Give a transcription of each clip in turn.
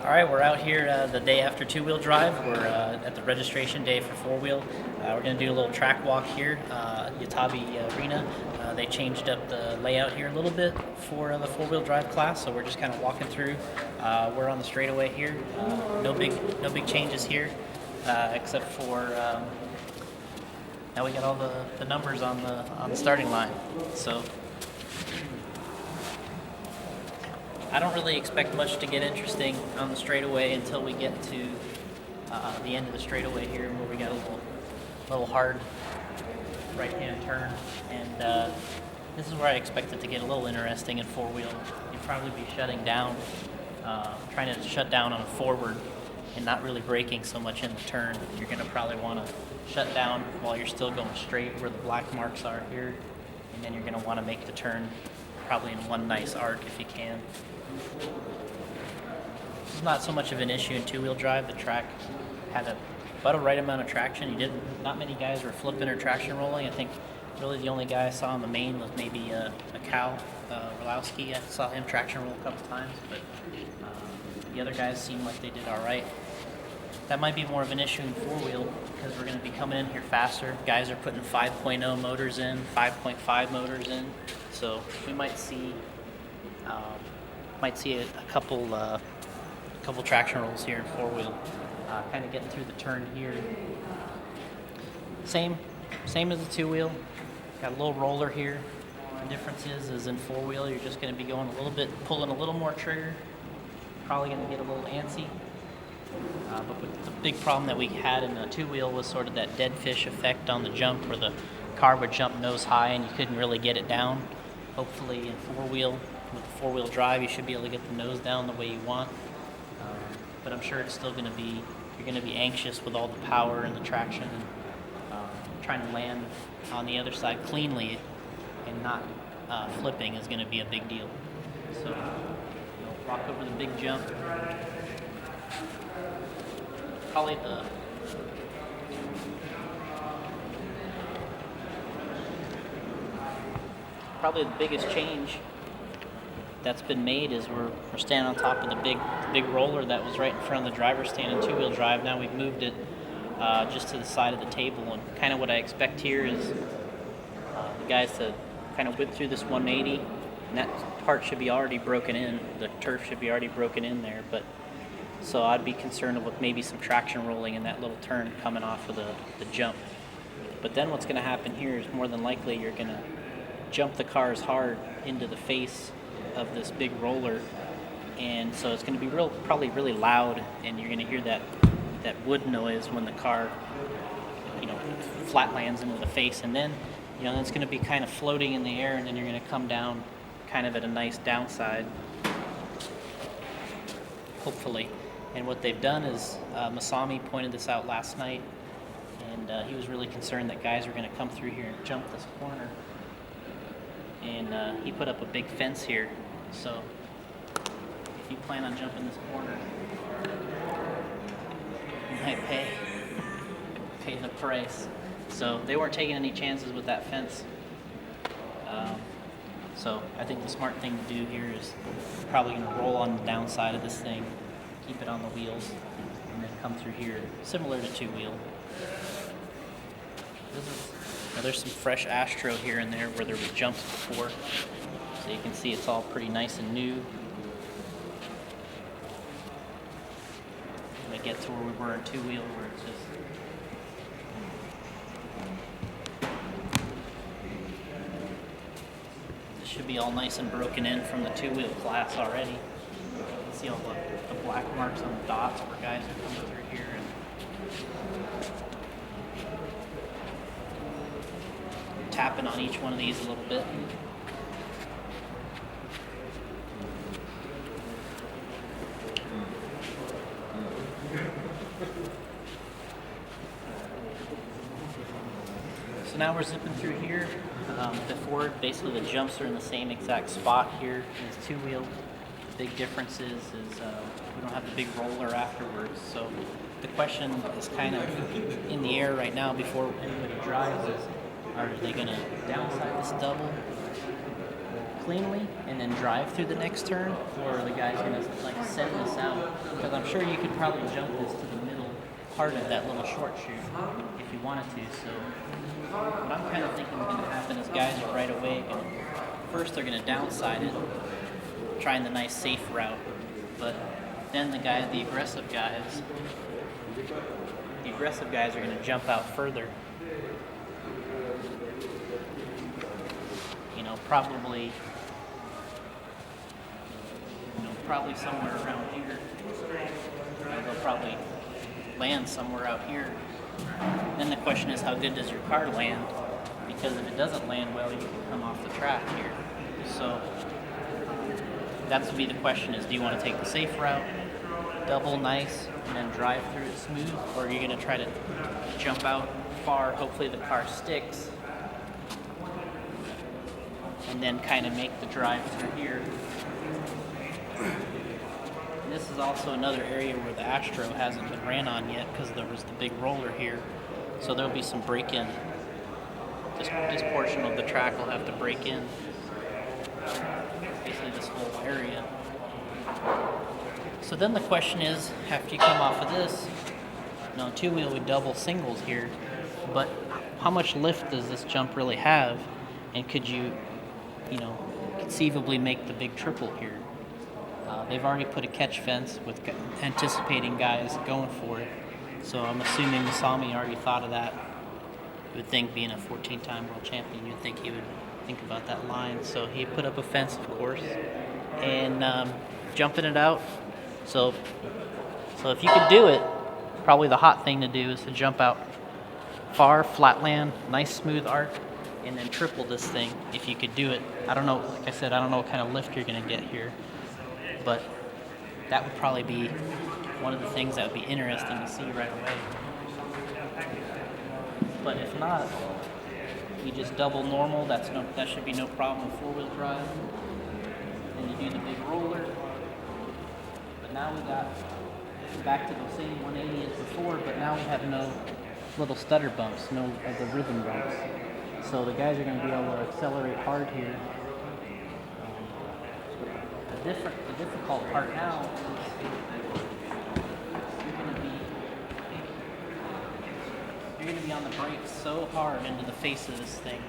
All right, we're out here the day after two-wheel drive. We're at the registration day for four-wheel. We're going to do a little track walk here, Yatabe Arena. They changed up the layout here a little bit for the four-wheel drive class, so we're just kind of walking through. We're on the straightaway here. No big changes here, except for now we got all the numbers on the starting line. So I don't really expect much to get interesting on the straightaway until we get to the end of the straightaway here, where we got a little hard right-hand turn, and this is where I expect it to get a little interesting in four-wheel. You'd probably be shutting down, trying to shut down on a forward, and not really braking so much in the turn. You're going to probably want to shut down while you're still going straight where the black marks are here, and then you're going to want to make the turn probably in one nice arc if you can. It's not so much of an issue in two-wheel drive. The track had about a right amount of traction. Not many guys were flipping or traction rolling. I think really the only guy I saw on the main was maybe a Cal Orlowski. I saw him traction roll a couple times, but the other guys seemed like they did all right. That might be more of an issue in four-wheel because we're going to be coming in here faster. Guys are putting 5.0 motors in, 5.5 motors in, so we might see a couple traction rolls here in four-wheel. Kind of getting through the turn here. Same as the two-wheel. Got a little roller here. The difference is in four-wheel you're just going to be going a little bit, pulling a little more trigger. Probably going to get a little antsy. But the big problem that we had in the two-wheel was sort of that dead fish effect on the jump, where the car would jump nose high and you couldn't really get it down. Hopefully in four-wheel, with the four-wheel drive, you should be able to get the nose down the way you want. But I'm sure it's still going to be, you're going to be anxious with all the power and the traction, and trying to land on the other side cleanly and not flipping is going to be a big deal. So walk over the big jump. Probably the biggest change that's been made is we're standing on top of the big roller that was right in front of the driver's stand in two-wheel drive. Now we've moved it just to the side of the table, and kind of what I expect here is the guys to kind of whip through this 180, and that part should be already broken in. The turf should be already broken in there, but so I'd be concerned with maybe some traction rolling in that little turn coming off of the jump. But then what's going to happen here is more than likely you're going to jump the cars hard into the face of this big roller, and so it's going to be probably really loud, and you're going to hear that wood noise when the car flat lands into the face, and then it's going to be kind of floating in the air, and then you're going to come down kind of at a nice downside, hopefully. And what they've done is Masami pointed this out last night, and he was really concerned that guys were going to come through here and jump this corner, and he put up a big fence here. So if you plan on jumping this corner, you might pay the price. So they weren't taking any chances with that fence. So I think the smart thing to do here is probably going to roll on the downside of this thing, keep it on the wheels, and then come through here, similar to two-wheel. There's some fresh Astro here and there where there were jumps before, so you can see it's all pretty nice and new. When we get to where we were in two-wheel, where it's just this should be all nice and broken in from the two-wheel class already. You can see all the black marks on the dots where guys are coming through here. And tapping on each one of these a little bit. So now we're zipping through here. Before, basically the jumps are in the same exact spot here as two-wheel. The big difference is we don't have the big roller afterwards. So the question is kind of in the air right now before anybody drives is, are they going to downside this double cleanly and then drive through the next turn, or are the guys going to like send this out? Because I'm sure you could probably jump this to the middle part of that little short chute if you wanted to. So what I'm kind of thinking is going to happen is guys are right away going to, first they're going to downside it, trying the nice safe route, but then the aggressive guys are going to jump out further. Probably somewhere around here. They'll probably land somewhere out here. Then the question is, how good does your car land? Because if it doesn't land well, you can come off the track here. So that's would be the question: is do you want to take the safe route, double nice, and then drive through it smooth, or are you going to try to jump out far? Hopefully the car sticks, and then kind of make the drive through here. This is also another area where the Astro hasn't been ran on yet because there was the big roller here. So there'll be some break-in. This portion of the track will have to break in. Basically this whole area. So then the question is, after you come off of this, two-wheel we double singles here, but how much lift does this jump really have? And could you conceivably make the big triple here? They've already put a catch fence with anticipating guys going for it. So I'm assuming Masami already thought of that. You would think, being a 14-time world champion, you'd think he would think about that line. So he put up a fence, of course, and jumping it out. So if you could do it, probably the hot thing to do is to jump out far, flat land, nice smooth arc, and then triple this thing if you could do it. I don't know, like I said, I don't know what kind of lift you're going to get here. But that would probably be one of the things that would be interesting to see right away. But if not, you just double normal. That should be no problem with four-wheel drive. And you do the big roller. But now we got back to the same 180 as before, but now we have no little stutter bumps, no of the rhythm bumps. So the guys are going to be able to accelerate hard here. The difficult part now is you're going to be on the brakes so hard into the face of this thing.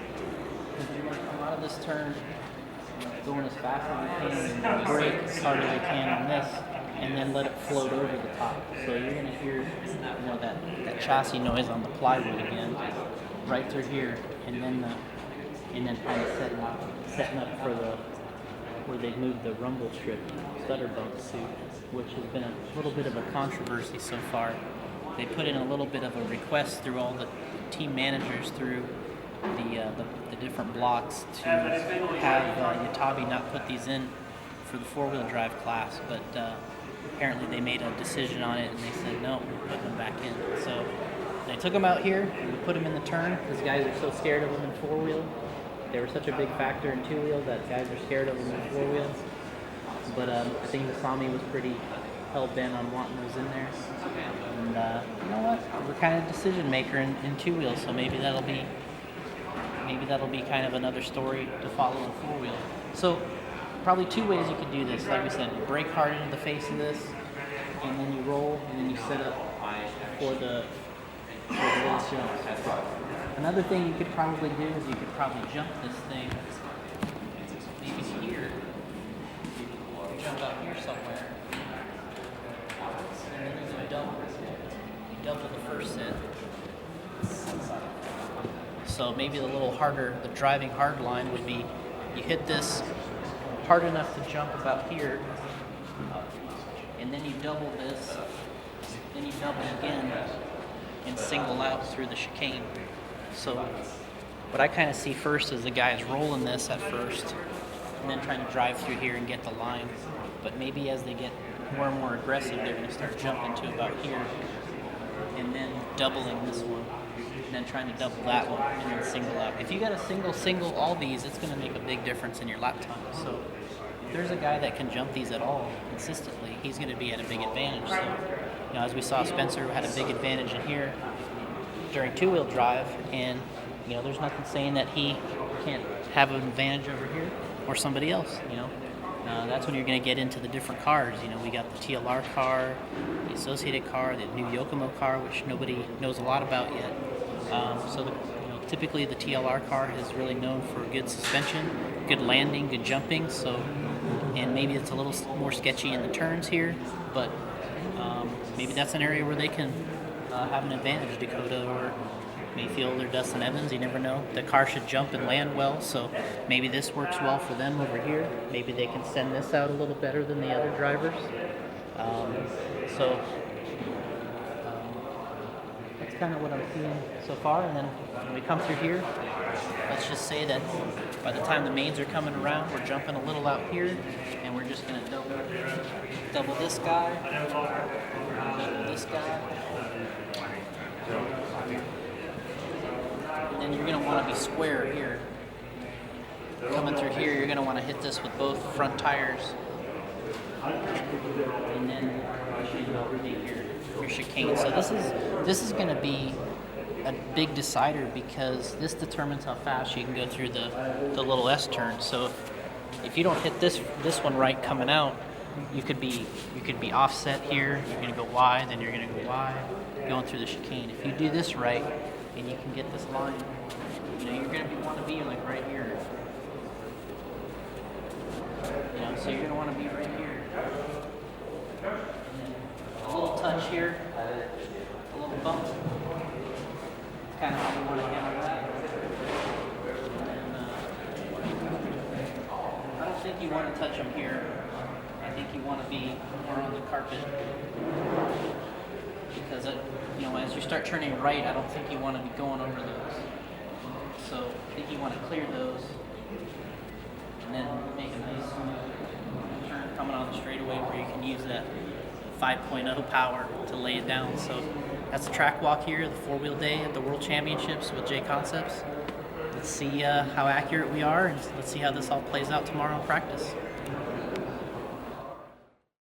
Because you're going to come out of this turn going as fast as you can and brake as hard as you can on this, and then let it float over the top. So you're going to hear that chassis noise on the plywood again, right through here, and then kind of setting up for where they moved the rumble strip stutter bump suit, which has been a little bit of a controversy so far. They put in a little bit of a request through all the team managers through the different blocks to have Yatabe not put these in for the four-wheel drive class, but apparently they made a decision on it and they said no, we're putting them back in. So they took them out here, we put them in the turn because guys are so scared of them in four-wheel. They were such a big factor in two-wheel that guys are scared of them in four-wheel. But I think Masami was pretty hell-bent on wanting those in there. And you know what? We're kind of decision maker in two-wheel, so maybe that'll be kind of another story to follow in four-wheel. So probably two ways you could do this. Like we said, you brake hard into the face of this, and then you roll, and then you set up for the little jumps. Another thing you could probably do is you could probably jump this thing maybe here. You jump out here somewhere. And then you double the first set. So maybe the driving hard line would be you hit this hard enough to jump about here, and then you double this, then you double again and single out through the chicane. So what I kind of see first is the guys rolling this at first and then trying to drive through here and get the line. But maybe as they get more and more aggressive, they're going to start jumping to about here and then doubling this one and then trying to double that one and then single out. If you got a single, all these, it's going to make a big difference in your lap time. So if there's a guy that can jump these at all consistently, he's going to be at a big advantage. So, as we saw, Spencer had a big advantage in here during two-wheel drive, and there's nothing saying that he can't have an advantage over here. or somebody else. That's when you're going to get into the different cars. We got the TLR car, the Associated car, the new Yokomo car, which nobody knows a lot about yet. Typically the TLR car is really known for good suspension, good landing, good jumping. And maybe it's a little more sketchy in the turns here, but maybe that's an area where they can have an advantage. Dakota or Mayfield or Dustin Evans, you never know. The car should jump and land well, so maybe this works well for them over here. Maybe they can send this out a little better than the other drivers. That's kind of what I'm seeing so far. And then when we come through here, let's just say that by the time the mains are coming around, we're jumping a little out here, and we're just going to double this guy, double this guy. And then you're going to want to be square here. Coming through here, you're going to want to hit this with both front tires. And then your chicane. So this is going to be a big decider, because this determines how fast you can go through the little S turn. So if you don't hit this one right coming out, you could be offset here. You're going to go wide, then you're going to go wide, going through the chicane. If you do this right, and you can get this line, you're going to want to be like right here. So you're going to want to be right here. And then a little touch here, a little bump. It's kind of how you want to handle that. And I don't think you want to touch them here. I think you want to be more on the carpet. Because as you start turning right, I don't think you want to be going over those. So I think you want to clear those, and then make a nice turn coming on the straightaway where you can use that 5.0 power to lay it down. So that's the track walk here, the 4-wheel day at the World Championships with J Concepts. Let's see how accurate we are, and let's see how this all plays out tomorrow in practice.